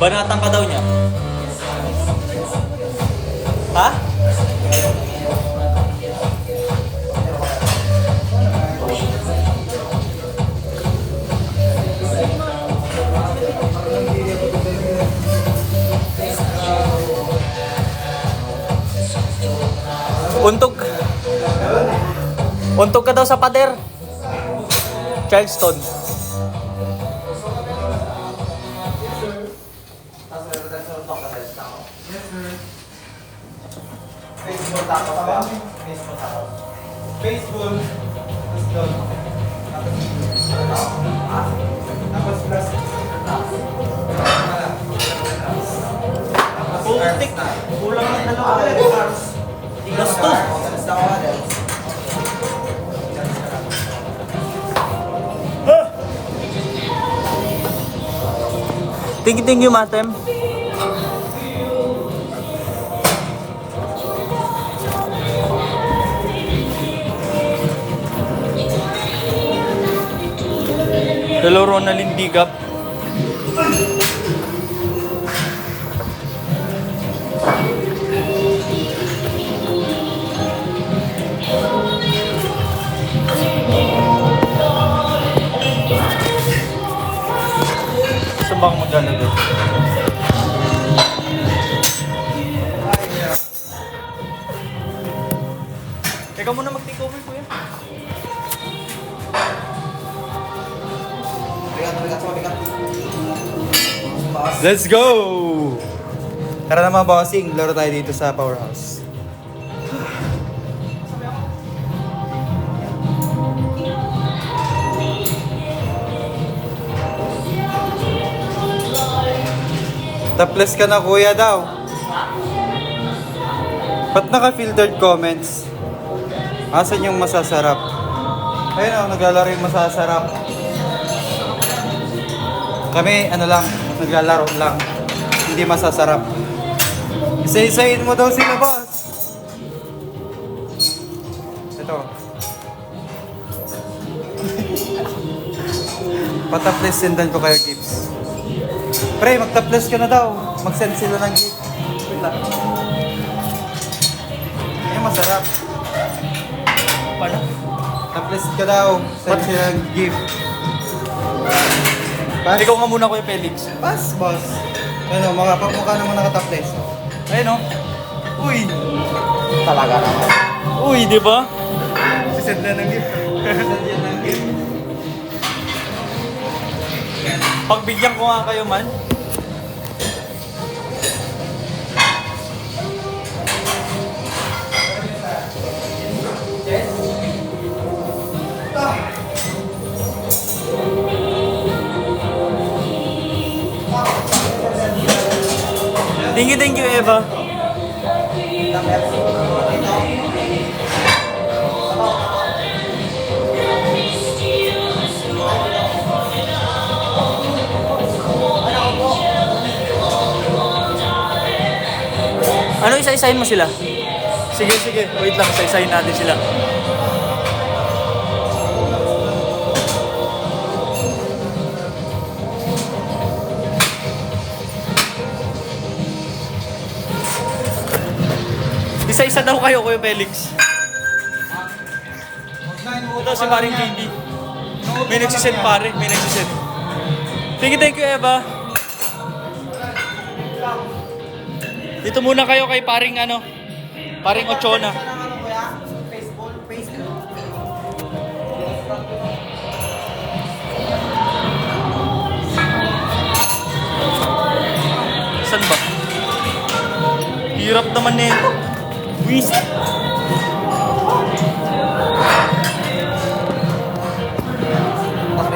Banatan ka daw niya. Ha? Untog. Untog ka daw sa pader. Charleston. Baseball. Tapos plus. Putik. Kulang ng dalawa. Gasto. Thank you, Matem. Hello, Ronaldin Digap. Saan ba ako maglalagay? Ikaw muna mag-takeover, kuya. Let's go! Tara na mga bossing, laro tayo dito sa Powerhouse. Topless ka na kuya daw. Ba't naka-filtered comments? Asan yung masasarap? Ayun o, naglalaro yung masasarap. Kami, ano lang, naglalaro lang. Hindi masasarap. Isa-isayin mo daw sila, boss. Ito. Pataples, sendan ko kayo gifts. Pre, magtaples ka na daw. Mag-send sila ng gift. Wait lang. Ay, masarap. Paano? Taples ka daw. Send sila ng gift. Pass. Ikaw nga muna, kuya Felix. Pass, boss. Ano, mga pagmukha naman nakataples. Ayun o. Uy. Talaga naman. Uy, di ba? Send na ng gift. Send yan ng gift. Pagbigyan ko nga kayo man. Thank you, Eva. Ano, isa-isahin mo sila? Sige. Wait lang, isa-isahin natin sila. Isa-isa daw kayo, Kuya Felix. Ito si Maring JD. May nagsisend pare, may nagsisend. Thank you, Eva. Dito muna kayo kay paring paring Ochona. Saan ba? Hirap naman nito. Wish. Tapos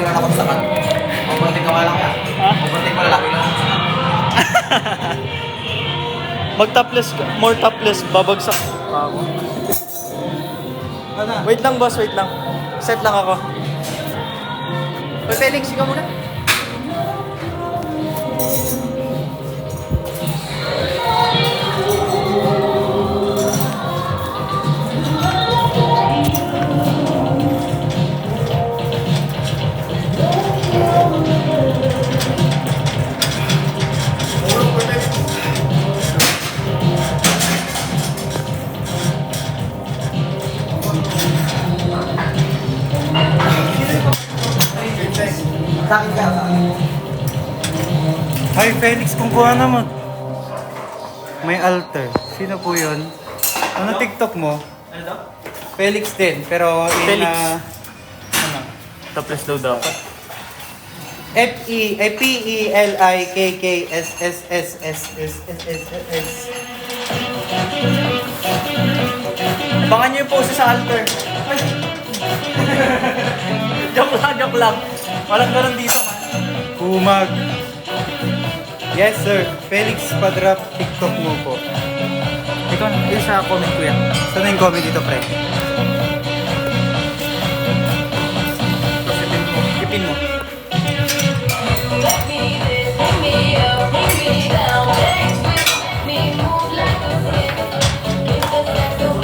ako sa kan. Overtake ka lang ya. Ha? Overtake mo lalaki lang. Mag-topless ka. More topless. Babagsak. Wait lang, boss. Wait lang. Set lang ako. Uy, Felix, ikaw muna. Hi Felix, kung kuha na mo. May alter. Sino po yun? Ano TikTok mo? Ano daw? Felix din, pero Felix. Ano? Topless daw dapat. Felixssss. Abangan niyo yung pose sa altar. Ay. joke lang. Walang ganun dito. Kumag. Yes sir, Felix Padrap TikTok mo po. Ikaw, yung sa comment ko yan. Saan na yung comment dito, pre? Tapos ipin mo.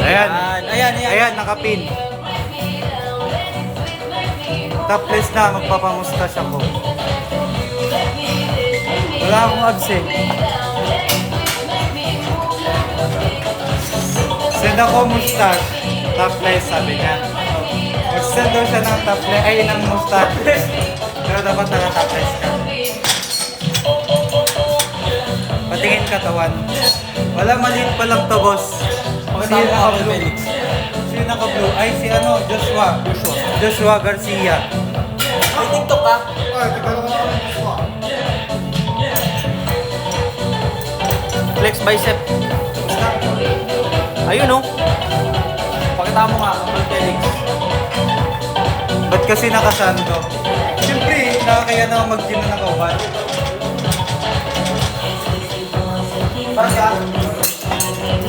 Ayan. Ayan. Ayan, nakapin. Topless na, magpapamustache ako. Wala akong abs eh. Send ako mustache. Topless, sabi niya. Mag-send daw siya ng topless, ay ng mustache. Pero dapat naka-topless ka. Patingin katawan. Wala, maliit pa lang to, boss. Pakita mo ako, Felix. Sino naka-blue? Ay, si ano, Joshua Garcia. May TikTok ka? Flex bicep. Ayun oh. Pakita mo nga, Felix. Ba't kasi nakasando? Siyempre, nakakaya naman mag-gym na nakauban. Para sa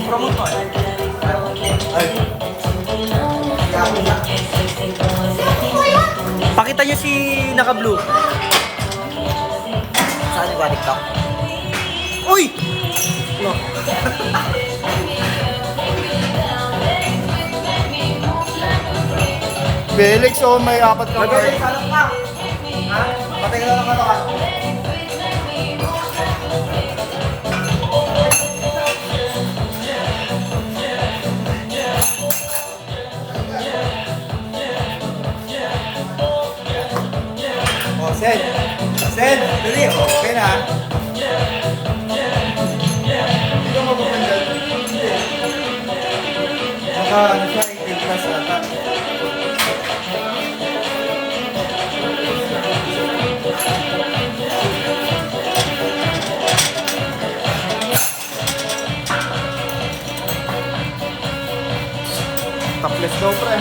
promote mo. Ay, Pakita nyo si naka-blue. Saan yung ba TikTok? Uy! No. Felix, oh, may apat ka pa. Salang ka. Ha? Patay ka lang ka. oh, send. Send. Dali, okay na. Ano siya, 18 plus ata. Topless daw, pre.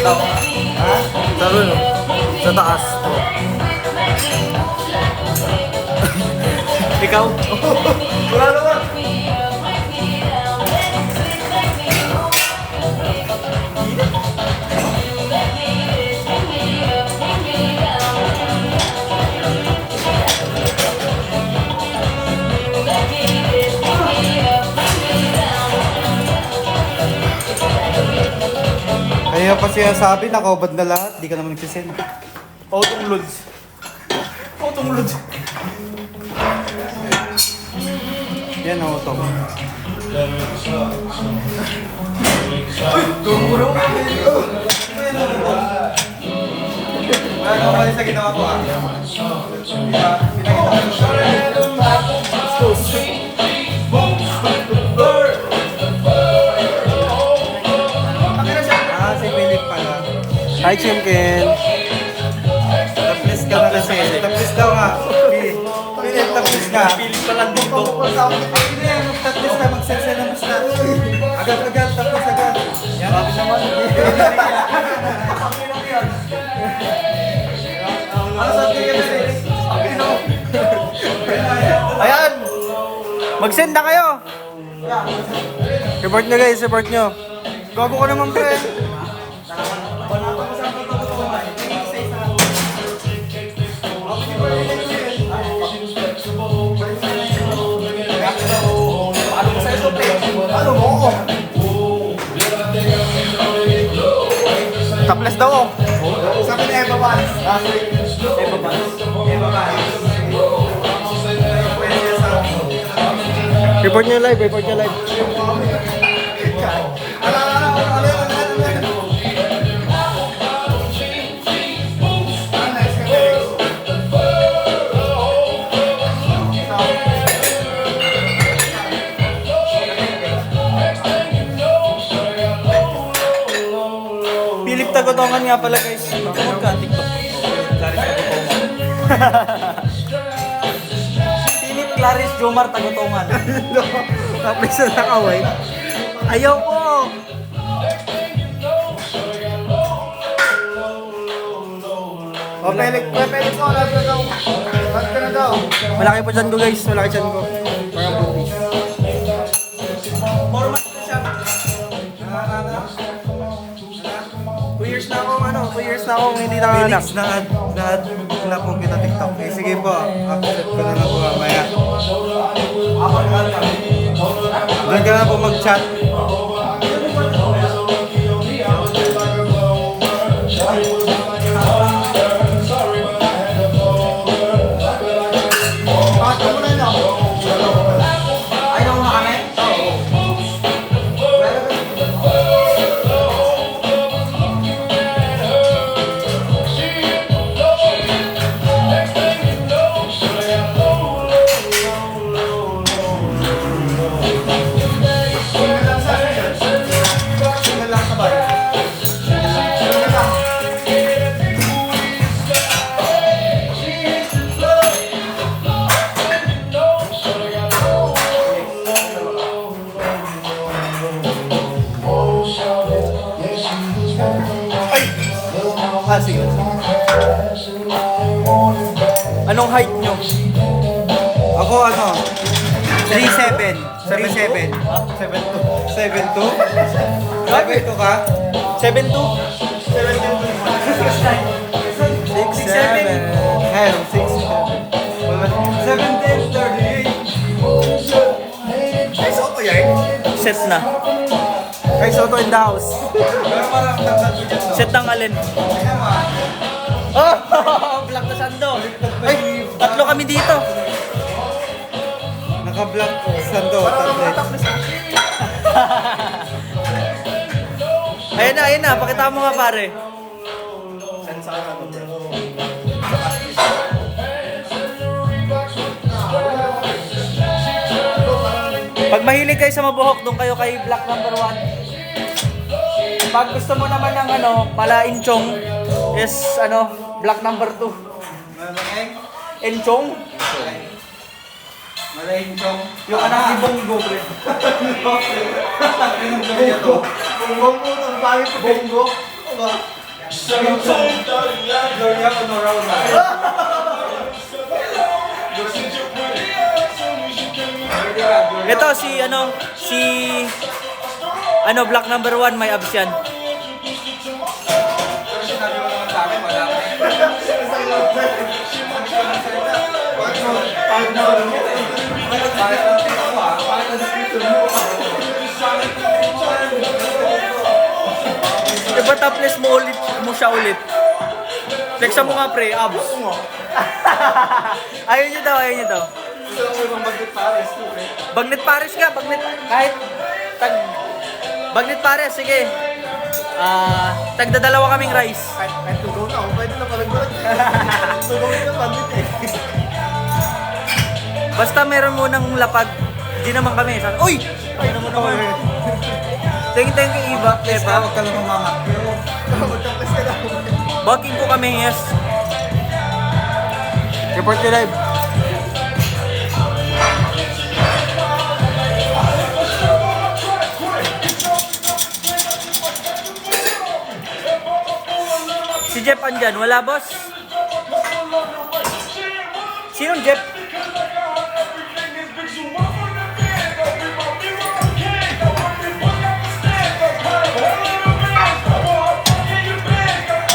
Daw. Ha? Sabi no? Sa taas. Ikaw? Wala naman. Kaya pa siya sabi, nakaubad na lahat, di ka naman nagsisend. Autong loads. Autong loads. Yan o, ito. Ano mali sa ginawa ko ah? Ah, si Philip pala. Hi, Chimken. Tapos ka na kasi. Tapos daw nga. Philip, tapos ka. Pilit pa lang dito. Tapos ka, magsensya na mas na. Agad-agad, tapos agad. Yan. Sabi naman. Ano sa tingin na Ayan! Mag-send na kayo! Report nyo guys, report nyo. Gago ka naman, pre. Ano mo? Topless daw, oh. Sabi ni Eva Vance. Eva Vance. Eva Vance. Report nyo live, report nyo live. tagutongan nga pala guys. Tungkol ka, TikTok. Philip Clarice Jomar tagutongan. Tapos na nakaway. Ayaw ko! O, pelik ko, lahat na daw. Lahat ka na daw. Malaki pa dyan ko guys, malaki dyan ko. Parang boobies. 4 months na siya. 2 years na akong 2 years na akong hindi nanganak. Felix, na-add na po kita TikTok. Eh, sige po, accept ko na lang po mamaya. Doon ka na po mag-chat. Ayaw mo kami? Ah, sige. Anong height nyo? Ako 3'7". 3'7". 7'2". 7'2 ka? 7'2"? 6'7". Ayun, 6'7". 7'10", 38". Ay, so ko yan? Set na. Guys, Soto in the house. Pero parang tanggal ko dyan, no? Set ng alin? Oh! Black na sando. Ay, 3 kami dito. Naka-black sando. tablet. Ayan na. Pakita mo nga pare. Pag mahilig kayo sa mabuhok, doon kayo kay Black number 1. Pag gusto mo naman ng pala inchong, is Black number 2. Enchong? Malayin chong. Yung anak ni Bongo, pre. Bongo po, ang pangit ko. Bongo. Gloria Honoraula. Ito si Black number 1, may abs yan. Sinabi mo naman sa akin, wala ka. Diba topless mo siya ulit? Flexa mo nga pre, abs. Ayaw niyo daw. Bagnet Paris nga, kahit Bagnet Paris, sige. Tagdadalawa kaming rice. Kahit tugaw na ako, pwede na palang gulat. Tugaw na pandit eh. Basta meron mo ng lapag, di naman kami. Uy! Ay naman. Thank you, Eva. Huwag ka lang mama. Magkapes ka lang. Booking ko kami, yes. Report ka live. Si Jeff andyan, wala boss? Sinong Jeff?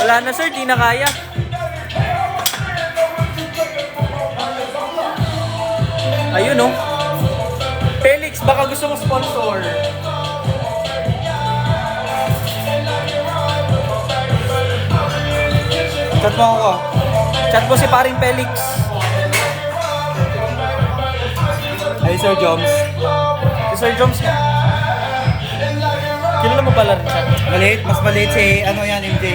Wala na sir, di na kaya. Ayun oh. Felix, baka gusto mo sponsor. Chat mo ako. Chat mo si paring Felix. Ay, Sir Joms. Si Sir Joms nga. Kilala mo pala rin siya. Mas maliit si, yan, MJ.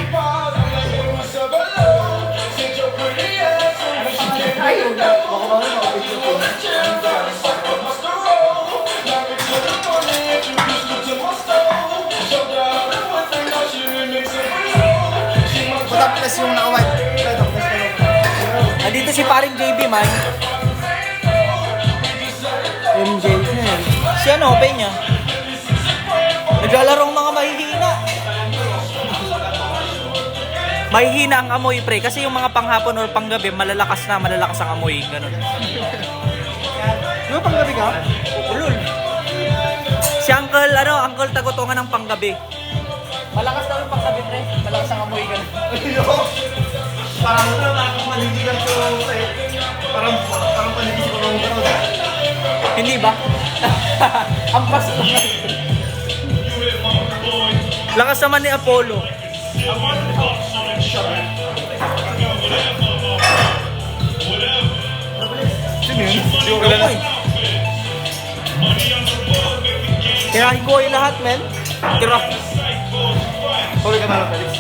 Nandito si paring JB man. MJ yan. Si ano, Peña. Naglalaro ang mga mahihina. Mahihina ang amoy, pre. Kasi yung mga panghapon or panggabi, malalakas ang amoy. Ganun. Di ba panggabi ka? Ulul. Si Uncle tagutungan ng panggabi. Malakas daw yung panggabi, pre. Malakas ang amoy, ganun. Parang maligigan ko parang panigisip ko ng gano'n. Hindi ba? Ampas lang. Lakas naman ni Apollo. Sino yun? Hindi ko Kilala. Kirahin ko yung lahat, men. Tira. Sorry ka na lang, Felix.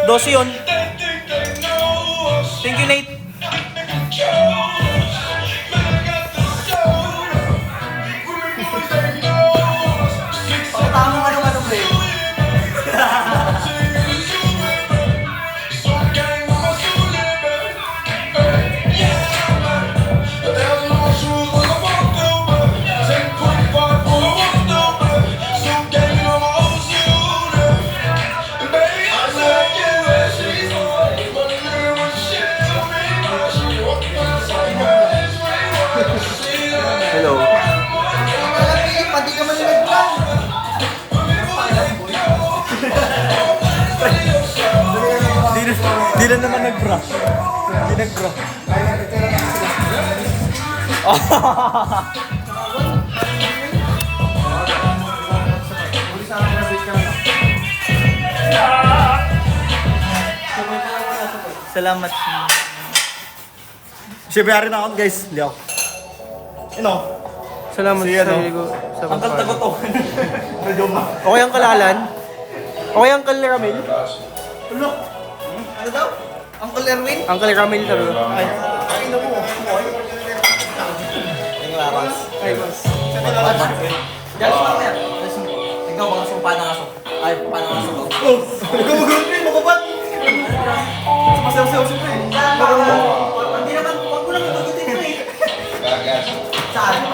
Dosi yun. Thank you, Nate. Tama ano pre. Hello. Pati ka man nag-plan. Di na naman nag-bra. Di nag-bra. Salamat. Siyempre na ako guys. Hindi ako. Ano? Salamat sa sarili ko. Sa Ang tagutungan. Okay ang kalalan. Okay ang Ramil. Ano? Ano daw? Uncle Erwin? Uncle Ramil talaga. Ay. Yung laras. Diyan sa mga yan. Ikaw mga sumpa ng aso. Ay, paano ng aso daw? Ikaw mag-group mo kapat. Masaw-saw siya eh. Hindi naman, huwag mo lang magutin ko eh. Saan?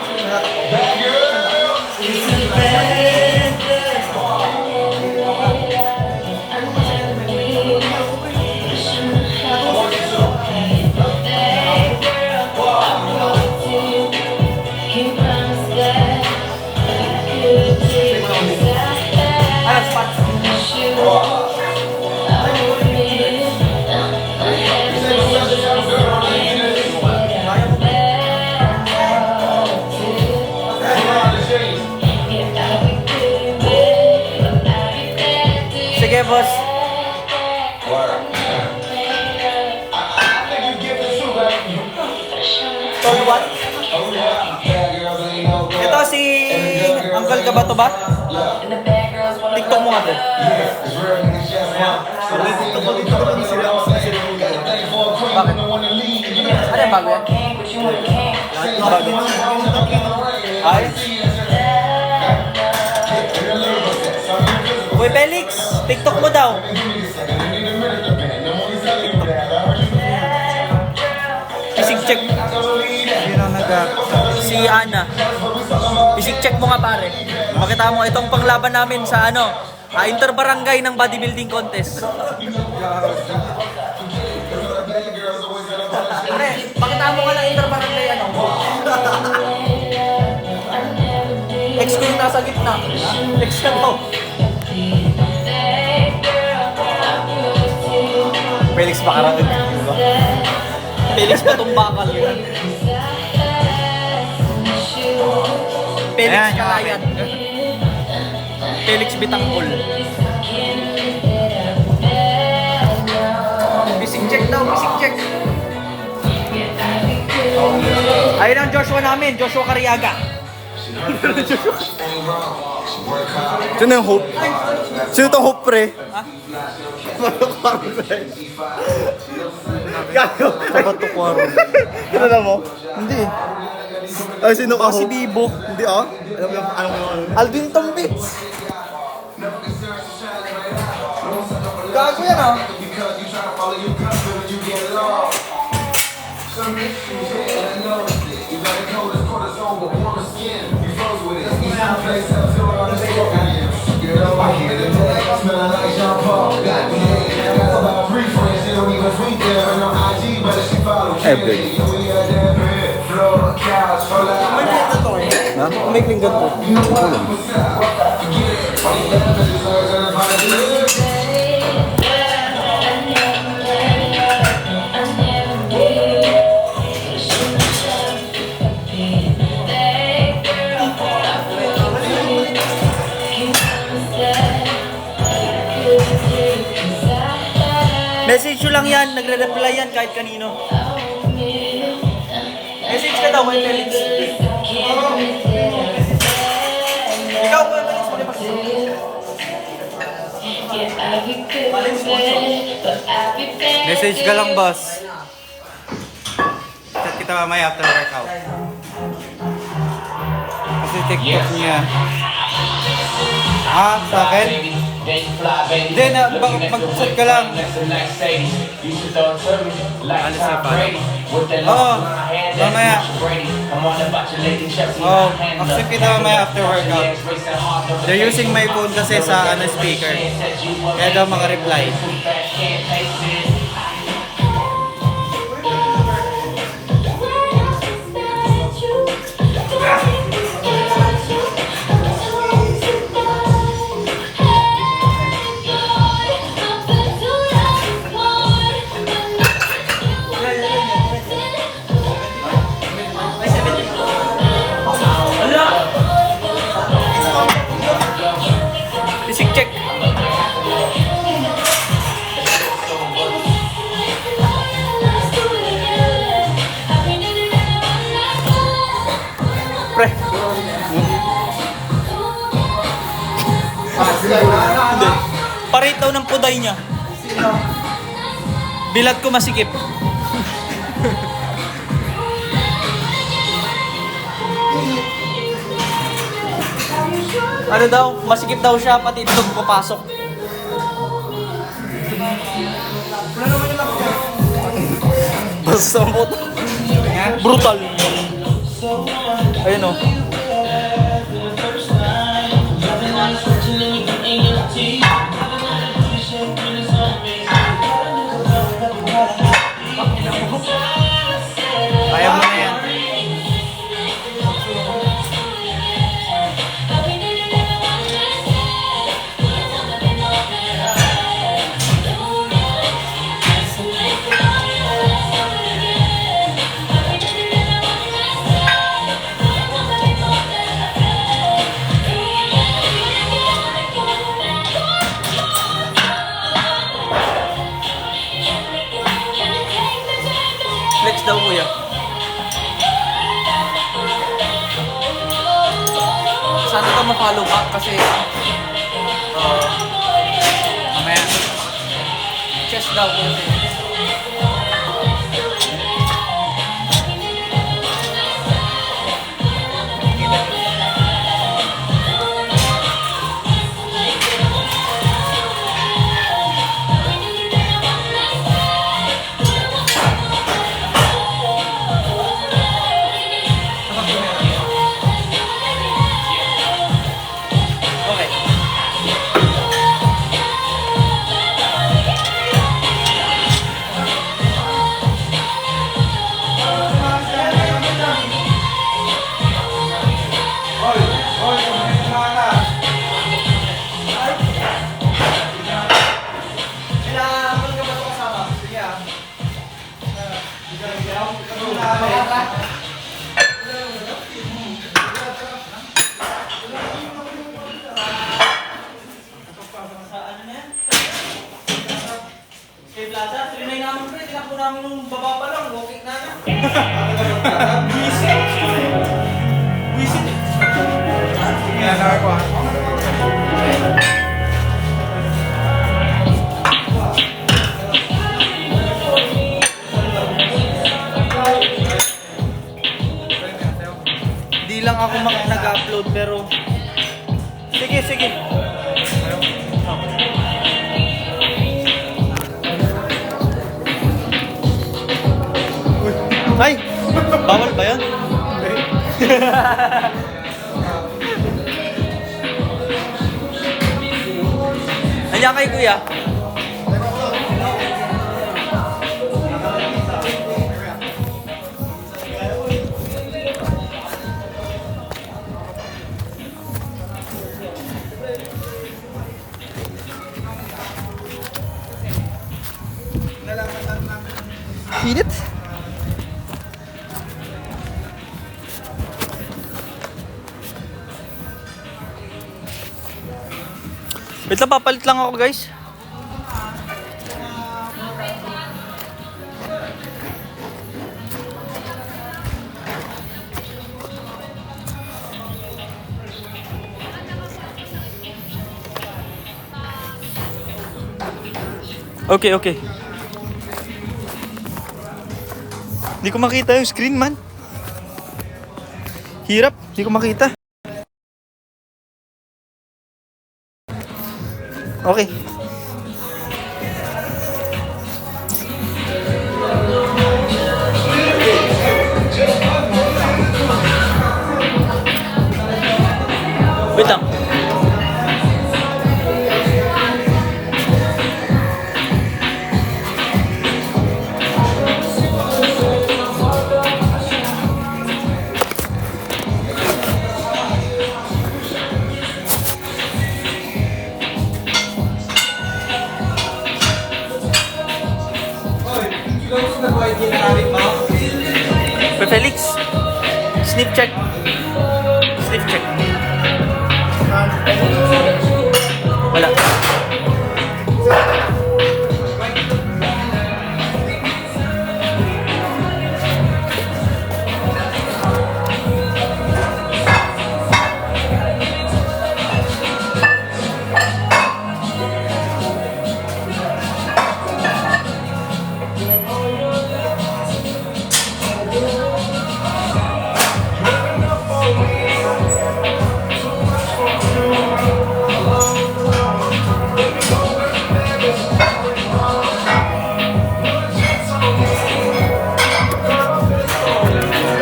Tall one? Ito si Uncle ka ba to ba? TikTok mo nga to. Bakit? Ano yung bago yan? Bago. Ay? Uy, Felix! TikTok mo daw. Isig check. Sino Si Ana. Isig check mo nga pare. Pakita mo itong panglaban namin sa interbarangay ng bodybuilding contest. Pare, pakita mo nga ng interbarangay Ex ko yung nasa gitna. Ex na mo. Felix Bacarang. Felix Patumbakal yun. Felix Ayan, yung Kalayat. Felix Bitangkol. Bising check daw, bising check. Ayun ang Joshua namin, Joshua Cariaga. Sino yung Hope? Sino tong Hope, pre? Ha? Gago. Kabato ko aro. Kilala mo? Hindi. Ay, sino ka, Si Hope? Bibo. Hindi, ah? Alam mo yung Alvin Tombits. Gago yan Ha? May klinggan po. Message nyo lang yan, nagre-reply yan kahit kanino. Message ka daw kay Felix. Ikaw, Kuya Felix, muli pa. Message ka lang, boss. Chat kita mamaya after workout. Kasi TikTok niya. Sa akin? Hindi, mag-chat ka lang. Alis na pa. Oo, mamaya. Oo, accept kita mamaya after workout. They're using my phone kasi sa speaker. Kaya daw maka-reply. Basic check. Pre. Hindi. Parit daw ng puday niya. Bilat ko masikip. Ano daw? Masikip daw siya, pati ito papasok. Basta mo. Brutal. Ayun o. Kaya mo na yan. Checks daw kuya. Sana ka ma-follow back kasi mamaya chest daw kasi. Namin nung baba pa lang, walking na na. Visit. Visit. Kaya na ako. Di lang ako nag-upload pero sige, sige. Ay! Bawal ba yan? Andiyan kay kuya. Init? Wait lang, papalit lang ako guys. Okay, okay. Hindi ko makita yung screen, man. Hirap, hindi ko makita. Okay. Wait lang. Felix, sniff check. Sniff check. Wala.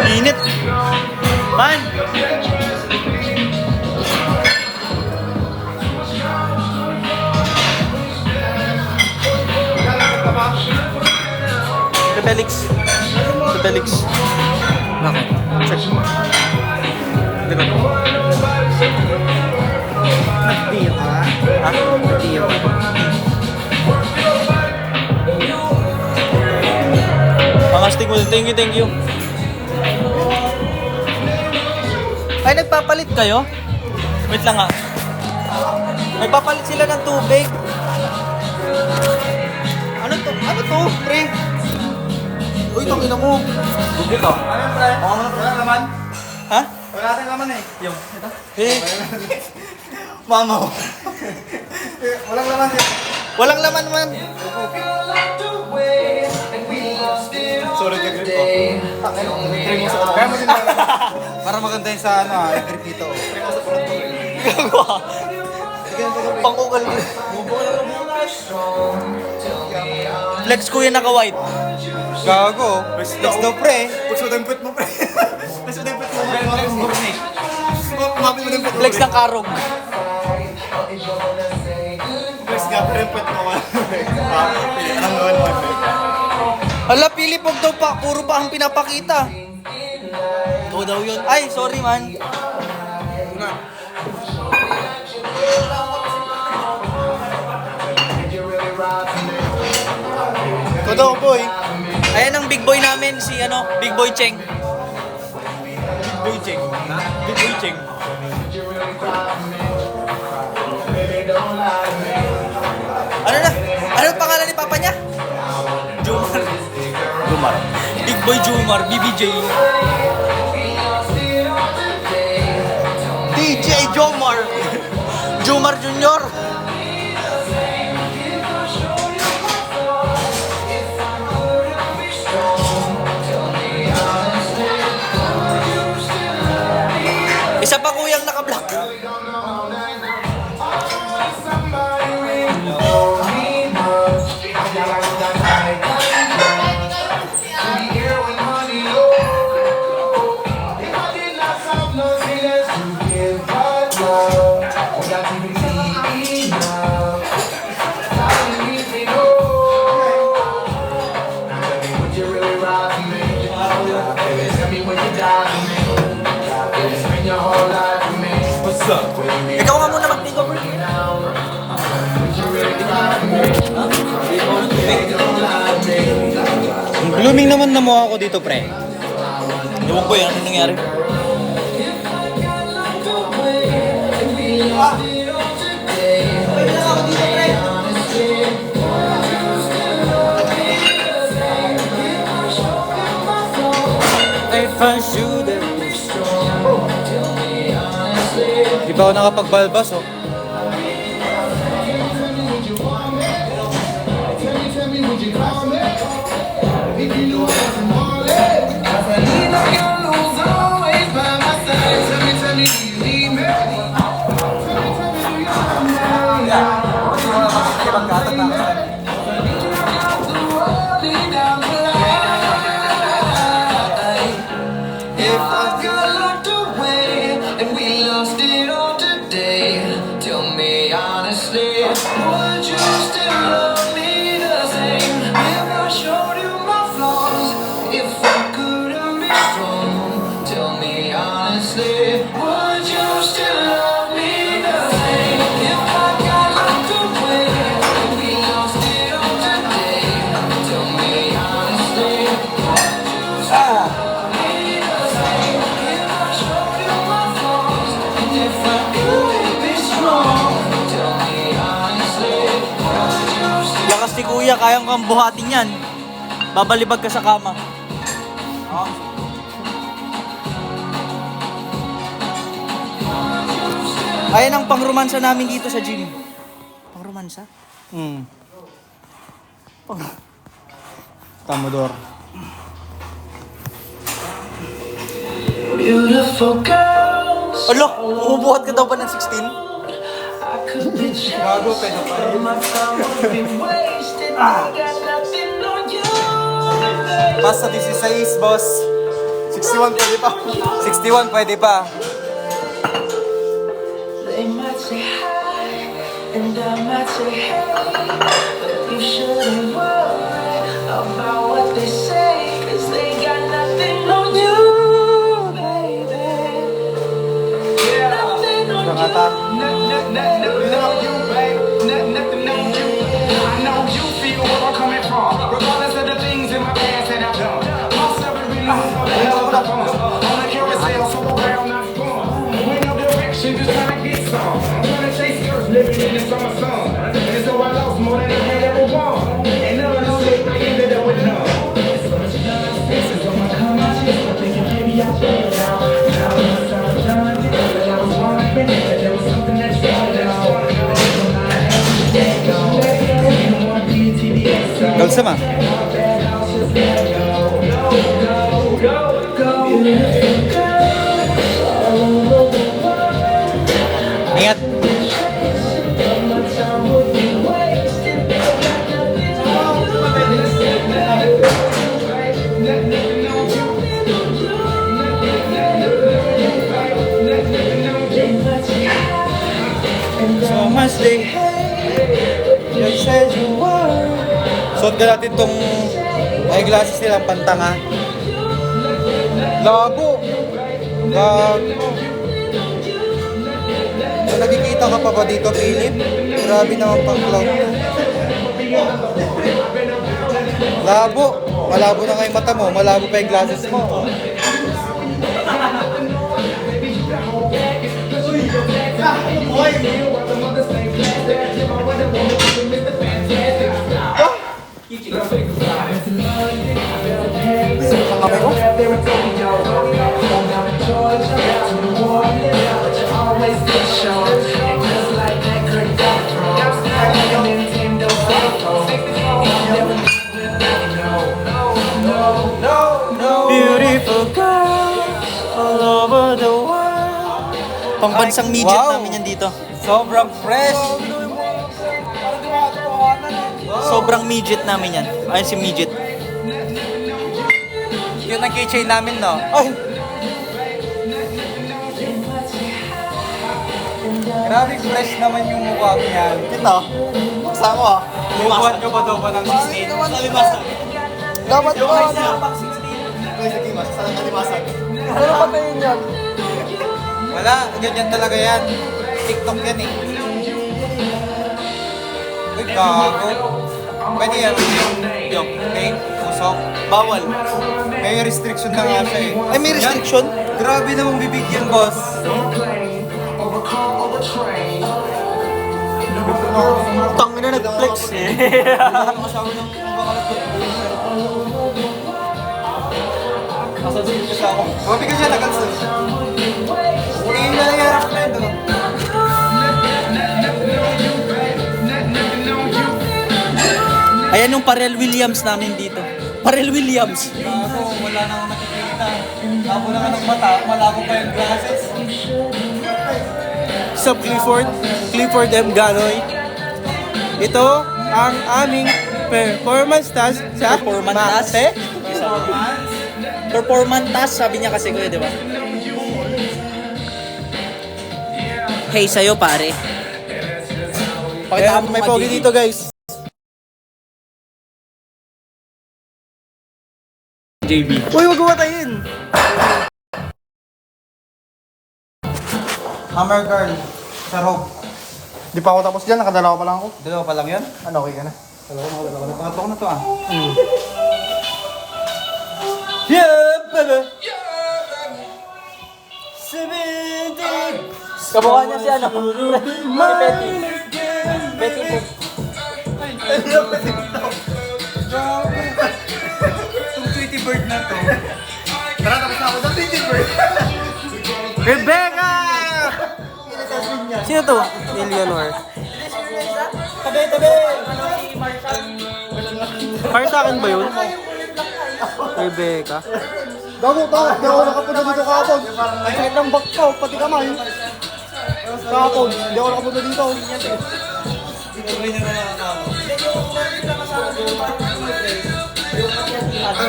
Init. Man. Felix. Felix. Bakit? Check. Likod. Nag-deal ka? Ha? Nag-deal ka? Pangastig mo. Thank you, thank you. Ay, nagpapalit kayo? Wait lang nga. Nagpapalit sila ng tubig. Ano to? Ano to, pre? Uy, tangina mo. Dito. Ayun, pre. Walang laman. Ha? Wala natin laman eh. Yung. Ito? Eh. Mama mo. Walang laman eh. Walang laman man. Sorry, ka-grip ko. Try mo sa kaya mo din para maganda yun sa ano grip nito. Try mo sa front ko. Gagawa. Pangukal. Flex ko yung naka-white. Gago. Let's go, pre. Puso mo tempet mo, pre. Puso mo tempet mo. Flex mo, pre. Mami mo tempet mo. Flex ng karog. Flex nga, tempet mo. Anong gawin mo, pre? Hala, Pili, pag daw pa, puro pa ang pinapakita. Ito daw yun. Ay, sorry man. Ito daw, boy. Ayan ang big boy namin, si ano, Big Boy Cheng. Boy Cheng. Big Boy Cheng. Ano na? Ano ang pangalan ni Papa niya? Jumar. Jumar. Big Boy Jumar, BBJ. DJ Jomar. Jumar Junior. Isa pa kuyang naka-black. Ikaw nga muna mag-takeover. Blooming naman na mo ako dito, pre. Ewan ko yan, ano nangyari? If I should have been strong. Di ba ako nakapagbalbas, oh? If I got locked away and we lost it all today, tell me honestly, would you still love me the same? If I showed you my flaws, if I couldn't be strong, tell me honestly, would you still love me the same? If I got locked away and we lost it all today, tell me honestly, would you still love me the same? If I showed you my flaws, and if I couldn't be strong, tell me honestly, would you still Lakas ni Kuya, kayang kang buhatin yan. Babalibag ka sa kama. Ayan ang pangromansa namin dito sa gym. Pangromansa? Tamodor. beautiful girls? Alo, umubuhat ka daw ba ng 16? I could be Gago, pedo pa rin. my time would be wasted. I got nothing on you, baby. Pas sa 16, boss. 61 pwede pa. 61 pwede pa. They might say hi, and I might say hey, but you shouldn't worry about what they say, 'cause they got nothing on you, baby. Nothing on Nakata. Nothing on you, babe. Nothing on you. I know you feel where I'm coming from. Regardless of the things in my past that I've done. Most of it really was for the hell of the fun. On the carousel, so around not fun. With no direction, just trying to get some. Trying to chase girls living in the summer sun. And so I lost more than I had ever won. And Galsama. Ingat. So much they hate, you said you were. Suot ka natin tong eyeglasses nilang pantanga. Labo. Gago. So, nakikita ka pa ba dito, Philip? Grabe naman pang cloud to. Labo. Malabo na nga yung mata mo. Malabo pa yung glasses mo. Beautiful girl all over the world. Pangbansang midget Wow. namin yan dito. Sobrang fresh. Sobrang midget namin yan. Ayun si midget. Yun ang keychain namin, no? Ay! Grabe fresh naman yung mukha niyan. Ito. Buksan ko ah. Bubuhat nyo pa daw pa ng 16. Sabi basta. Dapat Yung ba? isa pang 16. Ano pa tayo yan? Wala, ganyan talaga yan. TikTok yan eh. Uy, gago. Pwede yan. Yung, okay, usok. Bawal. May restriction na nga siya eh. Ay, may restriction? Yan. Grabe namang bibigyan, boss. Tangin na nag-flex. Sasabihin ko siya ako. Mabi ka siya, nag-cancel. Uy, na nangyarap na yun. Ayan yung Pharrell Williams namin dito. Pharrell Williams. Gago, wala nang nakikita. Labo na nga ng mata, malabo pa yung glasses. Sup Clifford? Clifford M. Ganoy. Ito ang aming performance task sa Performance task? Mate. Performance task, sabi niya kasi kuya, di ba? Hey, sa'yo pare. Kaya may pogi dito guys. JB. Uy, wag umatayin! Hammer girl, sa rope. Di pa ako tapos dyan, nakadalawa pa lang ako. Dalawa pa lang yun? Ano, okay ka na? Pangatlo ko na to ah. Yeah, baby. Kamukha niya si ano? Si Petty. Petty po. Itong Tweety Bird na to. Tara, tapos na ako sa Titi Bird. Rebecca! Sino to? Eleanor. Tabi, tabi. Para sa akin ba yun? Rebecca. Gago to, hindi ako nakapunta dito kahapon. Ang sakit ng back ko, pati kamay. Kahapon, hindi ako nakapunta dito.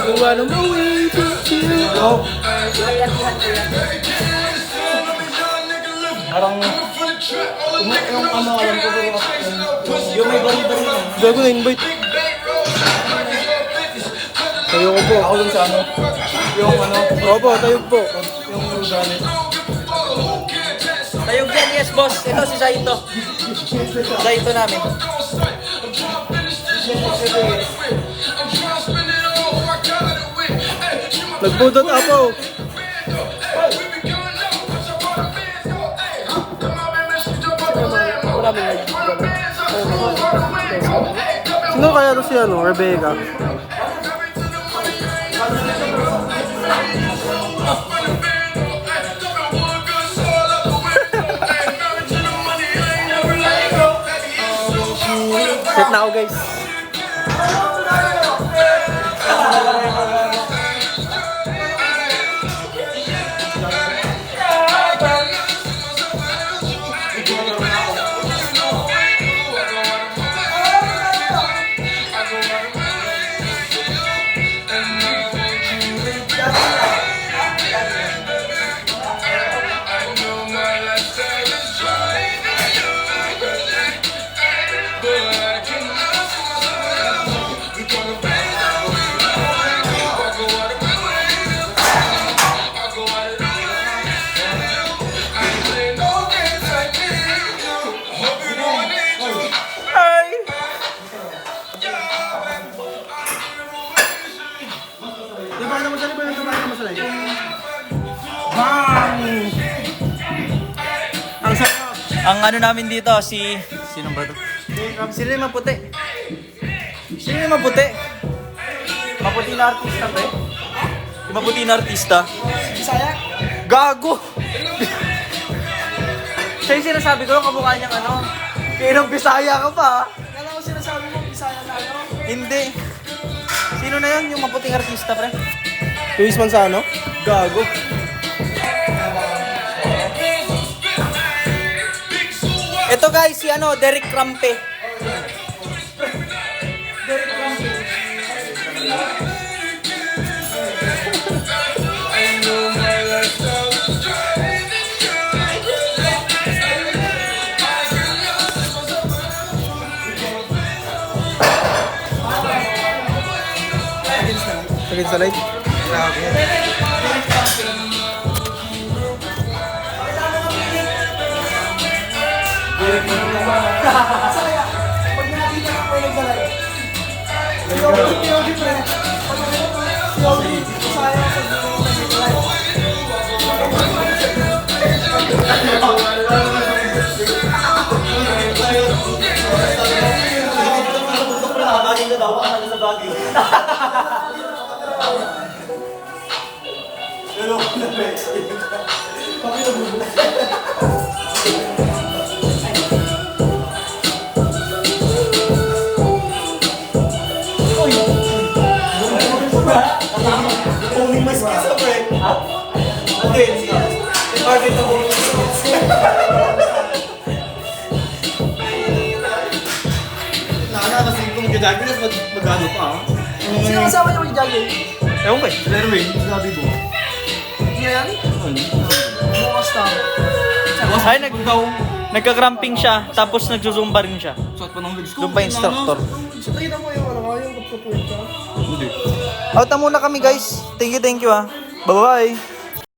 Kung ano mo, way to you. Parang, yung ano, alam ko pero yung may bari-bari na. Gago na invite. Tayo ko po. Ako dun sa ano? Yung ano? Opo, tayo po. Yung galit. Tayog yan, yes boss. Ito si Saito. Saito namin. Nagbudot ako. Sino kaya to si ano? Rebecca? Set na ako guys. sila. Bang! Ang sarap. Ang ano namin dito, sino ba to? Sino yung maputi? Sino yung maputi? Maputi na artista ba eh? Yung maputi na artista? Bisaya? Gago! Siya yung sinasabi ko, kamukha niyang ano. Kinong Bisaya ka pa ah. Kala ko sinasabi mo, Bisaya na ano? Hindi. Sino na yun? Yung maputing artista, pre? Luis Manzano? Gago. Ito guys, si ano, Derek Crampe. Sagin sa live? Sino kasama niyo mag-jogging? Ewan ko eh. Lerwin, sinabi mo. Yan? Bukas na. Ay, nagka-cramping siya, tapos nagsusumba rin siya. Zumba instructor. So, kita mo yung ano, yung kapkapuin ka. Outa muna kami guys. Thank you ah. Bye-bye.